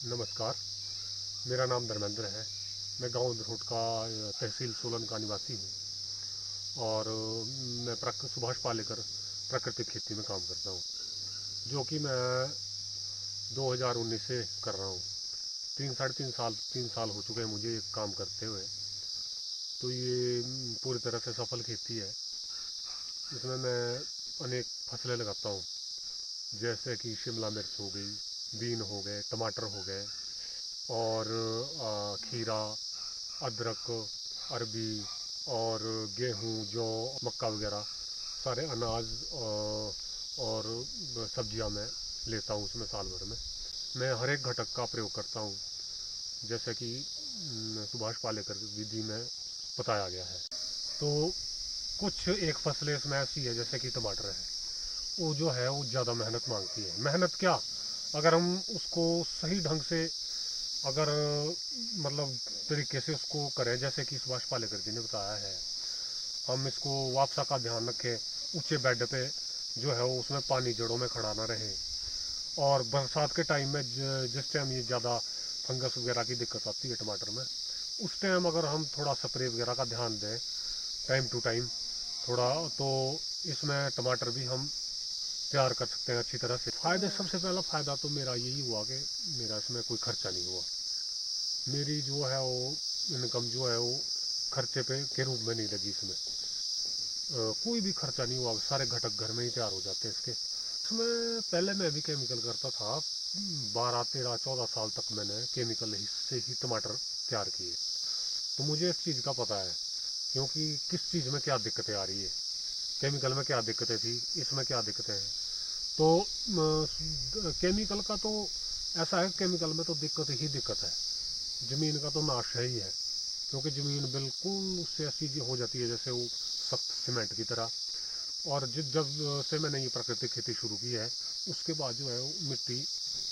नमस्कार, मेरा नाम धर्मेंद्र है। मैं गांव दरोट का तहसील सोलन का निवासी हूं और मैं सुभाष पालेकर प्राकृतिक खेती में काम करता हूं, जो कि मैं 2019 से कर रहा हूं। तीन साल हो चुके हैं मुझे ये काम करते हुए। तो ये पूरी तरह से सफल खेती है। इसमें मैं अनेक फसलें लगाता हूं, जैसे कि शिमला मिर्च हो गई, बीन हो गए, टमाटर हो गए और खीरा, अदरक, अरबी और गेहूँ, जौ, मक्का वगैरह सारे अनाज और सब्जियां मैं लेता हूँ उसमें साल भर में। मैं हर एक घटक का प्रयोग करता हूँ, जैसे कि सुभाष पालेकर विधि में बताया गया है। तो कुछ एक फसलें इसमें ऐसी है, जैसे कि टमाटर है, वो जो है वो ज़्यादा मेहनत मांगती है। मेहनत क्या, अगर हम उसको सही ढंग से अगर मतलब तरीके से उसको करें, जैसे कि सुभाष पालेकर जी ने बताया है, हम इसको वापसा का ध्यान रखें, ऊंचे बेड पे जो है वो उसमें पानी जड़ों में खड़ा ना रहे। और बरसात के टाइम में जिस टाइम ये ज़्यादा फंगस वगैरह की दिक्कत आती है टमाटर में, उस टाइम अगर हम थोड़ा स्प्रे वगैरह का ध्यान दें टाइम टू टाइम थोड़ा, तो इसमें टमाटर भी हम तैयार कर सकते हैं अच्छी तरह से। फ़ायदे, सबसे पहला फ़ायदा तो मेरा यही हुआ कि मेरा इसमें कोई खर्चा नहीं हुआ। मेरी जो है वो इनकम जो है वो खर्चे पे के रूप में नहीं लगी इसमें। कोई भी खर्चा नहीं हुआ, सारे घटक घर में ही तैयार हो जाते हैं इसके। इसमें पहले मैं भी केमिकल करता था, 12, 13, 14 साल तक मैंने केमिकल से ही टमाटर तैयार किए। तो मुझे इस चीज़ का पता है, क्योंकि किस चीज़ में क्या दिक्कतें आ रही है, केमिकल में क्या दिक्कतें थी, इसमें क्या दिक्कतें हैं। तो केमिकल का तो ऐसा है, केमिकल में तो दिक्कत ही दिक्कत है, ज़मीन का तो नाश है ही है। क्योंकि ज़मीन बिल्कुल उससे ऐसी हो जाती है जैसे वो सख्त सीमेंट की तरह। और जब से मैंने ये प्राकृतिक खेती शुरू की है, उसके बाद जो है वो मिट्टी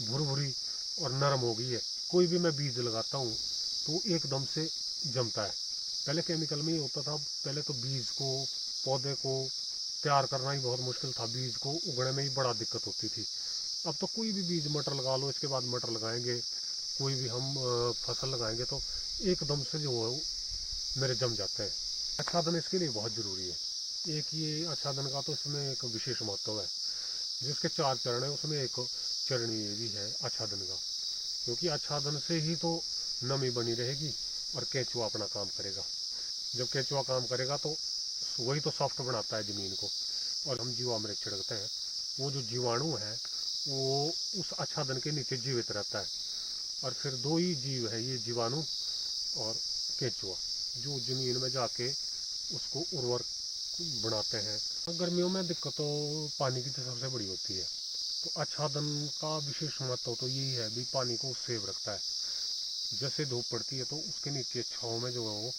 भुरभुरी और नरम हो गई है। कोई भी मैं बीज लगाता हूँ तो एकदम से जमता है। पहले केमिकल में ही होता था, पहले तो बीज को, पौधे को तैयार करना ही बहुत मुश्किल था, बीज को उगने में ही बड़ा दिक्कत होती थी। अब तो कोई भी बीज, मटर लगा लो, इसके बाद मटर लगाएंगे, कोई भी हम फसल लगाएंगे तो एकदम से जो है वो मेरे जम जाते हैं। आच्छादन इसके लिए बहुत ज़रूरी है। एक ये आच्छादन का तो इसमें एक विशेष महत्व है। जिसके 4 चरण है उसमें एक चरण ये भी है आच्छादन का, क्योंकि आच्छादन से ही तो नमी बनी रहेगी और केंचुआ अपना काम करेगा। जब केंचुआ काम करेगा तो वही तो सॉफ्ट बनाता है ज़मीन को। और हम जीवामृत छिड़कते हैं, वो जो जीवाणु है वो उस आच्छादन के नीचे जीवित रहता है। और फिर दो ही जीव है, ये जीवाणु और केंचुआ, जो ज़मीन में जाके उसको उर्वर बनाते हैं। गर्मियों में दिक्कत तो पानी की तो सबसे बड़ी होती है। तो आच्छादन का विशेष महत्व तो यही है भी, पानी को सेव रखता है। जैसे धूप पड़ती है तो उसके नीचे छाँव में जो है वो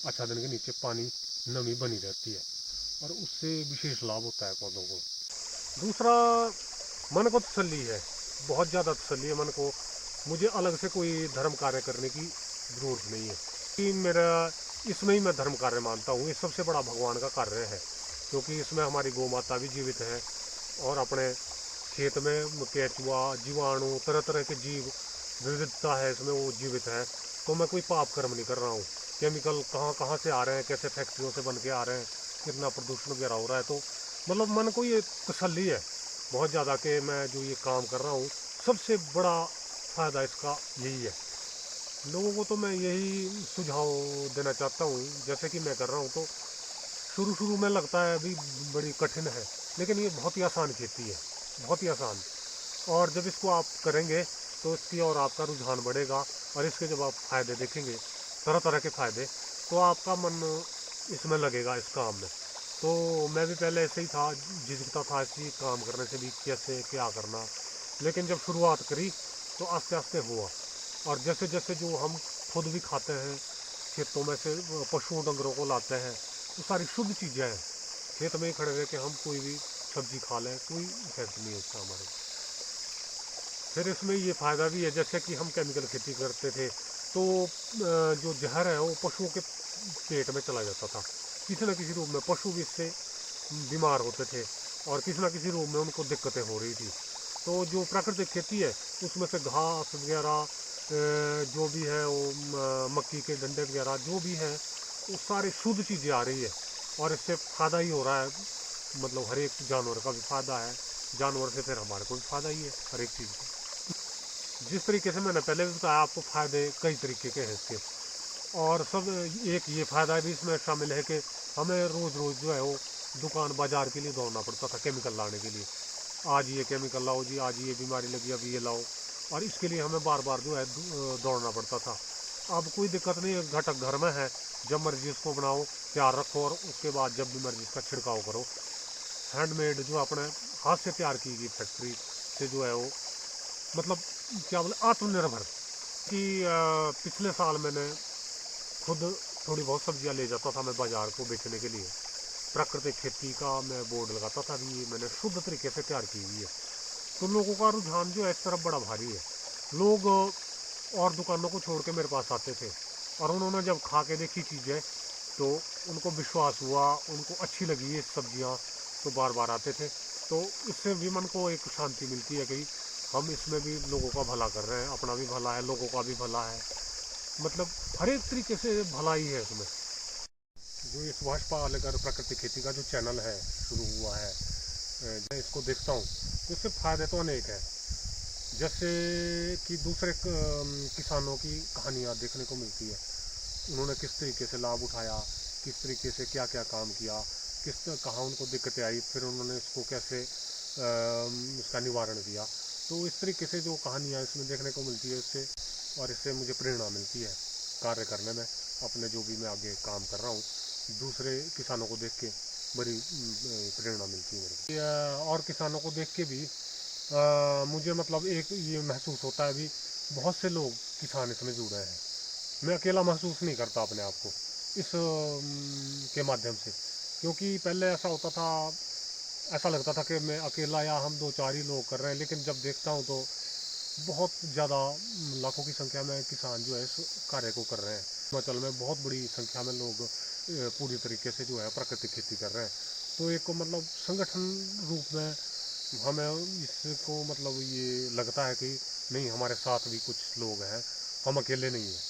आच्छादन के नीचे पानी, नमी बनी रहती है और उससे विशेष लाभ होता है पौधों को। दूसरा, मन को तसल्ली है, बहुत ज़्यादा तसल्ली है मन को। मुझे अलग से कोई धर्म कार्य करने की ज़रूरत नहीं है कि मेरा इसमें ही मैं धर्म कार्य मानता हूँ। ये सबसे बड़ा भगवान का कार्य है, क्योंकि इसमें हमारी गौ माता भी जीवित है और अपने खेत में केंचुआ, जीवाणु, तरह तरह के जीव, विविधता है इसमें, वो जीवित है। तो मैं कोई पाप कर्म नहीं कर रहा हूँ। केमिकल कहाँ कहाँ से आ रहे हैं, कैसे फैक्ट्रियों से बन के आ रहे हैं, कितना प्रदूषण वगैरह हो रहा है। तो मतलब मन को ये तसल्ली है बहुत ज़्यादा कि मैं जो ये काम कर रहा हूँ, सबसे बड़ा फ़ायदा इसका यही है। लोगों को तो मैं यही सुझाव देना चाहता हूँ, जैसे कि मैं कर रहा हूँ। तो शुरू शुरू में लगता है अभी बड़ी कठिन है, लेकिन ये बहुत ही आसान खेती है, बहुत ही आसान। और जब इसको आप करेंगे तो इसकी और आपका रुझान बढ़ेगा, और इसके जब आप फ़ायदे देखेंगे, तरह तरह के फ़ायदे, तो आपका मन इसमें लगेगा, इस काम में। तो मैं भी पहले ऐसे ही था, झिझकता था इसी काम करने से भी, कैसे क्या करना। लेकिन जब शुरुआत करी तो आस्ते आस्ते हुआ। और जैसे जैसे जो हम खुद भी खाते हैं, खेतों में से पशुओं डंगरों को लाते हैं, वो सारी शुद्ध चीज़ें हैं। खेत में ही खड़े रह के हम कोई भी सब्जी खा लें, कोई इफेक्ट नहीं होता हमारे। फिर इसमें ये फ़ायदा भी है, जैसे कि हम केमिकल खेती करते थे तो जो जहर है वो पशुओं के पेट में चला जाता था। किसी न किसी रूप में पशु भी इससे बीमार होते थे और किसी न किसी रूप में उनको दिक्कतें हो रही थी। तो जो प्राकृतिक खेती है उसमें से घास वगैरह जो भी है वो मक्की के डंडे वगैरह जो भी है वो सारी शुद्ध चीज़ें आ रही है और इससे फ़ायदा ही हो रहा है। मतलब हर एक जानवर का भी फ़ायदा है, जानवर से फिर हमारे को भी फ़ायदा ही है हर एक चीज़ का। जिस तरीके से मैंने पहले भी बताया आपको, फ़ायदे कई तरीके के हैं इसके, और सब एक ये फ़ायदा भी इसमें शामिल है कि हमें रोज़ रोज़ जो है वो दुकान बाजार के लिए दौड़ना पड़ता था केमिकल लाने के लिए। आज ये केमिकल लाओ जी, आज ये बीमारी लगी, अब ये लाओ, और इसके लिए हमें बार बार जो है दौड़ना पड़ता था। अब कोई दिक्कत नहीं है, घटक घर में है, जब मर्जी उसको बनाओ, तैयार रखो और उसके बाद जब भी मर्जी इसका छिड़काव करो। हैंडमेड जो अपने हाथ से तैयार की गई फैक्ट्री से जो है वो मतलब क्या बोले आत्मनिर्भर कि पिछले साल मैंने खुद थोड़ी बहुत सब्जियां ले जाता था मैं बाजार को बेचने के लिए। प्राकृतिक खेती का मैं बोर्ड लगाता था, भी ये मैंने शुद्ध तरीके से तैयार की हुई है। तो लोगों का रुझान जो है इस तरफ बड़ा भारी है। लोग और दुकानों को छोड़ के मेरे पास आते थे और उन्होंने जब खा के देखी चीज़ें तो उनको विश्वास हुआ, उनको अच्छी लगी ये सब्जियां, तो बार बार आते थे। तो इससे भी मन को एक शांति मिलती है कि हम इसमें भी लोगों का भला कर रहे हैं, अपना भी भला है, लोगों का भी भला है, मतलब हर एक तरीके से भला ही है इसमें। जो ये सुभाष पालेकर प्राकृतिक खेती का जो चैनल है शुरू हुआ है, मैं इसको देखता हूँ तो इससे फ़ायदे तो अनेक है। जैसे कि दूसरे किसानों की कहानियाँ देखने को मिलती है, उन्होंने किस तरीके से लाभ उठाया, किस तरीके से क्या क्या काम किया, कहाँ उनको दिक्कतें आई, फिर उन्होंने इसको कैसे इसका निवारण किया। तो इस तरीके से जो कहानियाँ इसमें देखने को मिलती है इससे, और इससे मुझे प्रेरणा मिलती है कार्य करने में। अपने जो भी मैं आगे काम कर रहा हूँ, दूसरे किसानों को देख के बड़ी प्रेरणा मिलती है मेरे को। और किसानों को देख के भी मुझे मतलब एक ये महसूस होता है भी बहुत से लोग किसान इसमें जुड़ रहे हैं। मैं अकेला महसूस नहीं करता अपने आप को इस के माध्यम से, क्योंकि पहले ऐसा होता था, ऐसा लगता था कि मैं अकेला या हम दो चार ही लोग कर रहे हैं, लेकिन जब देखता हूँ तो बहुत ज़्यादा लाखों की संख्या में किसान जो है इस कार्य को कर रहे हैं। हिमाचल में बहुत बड़ी संख्या में लोग पूरी तरीके से जो है प्राकृतिक खेती कर रहे हैं। तो एक मतलब संगठन रूप में हमें इसको मतलब ये लगता है कि नहीं, हमारे साथ भी कुछ लोग हैं, हम अकेले नहीं हैं।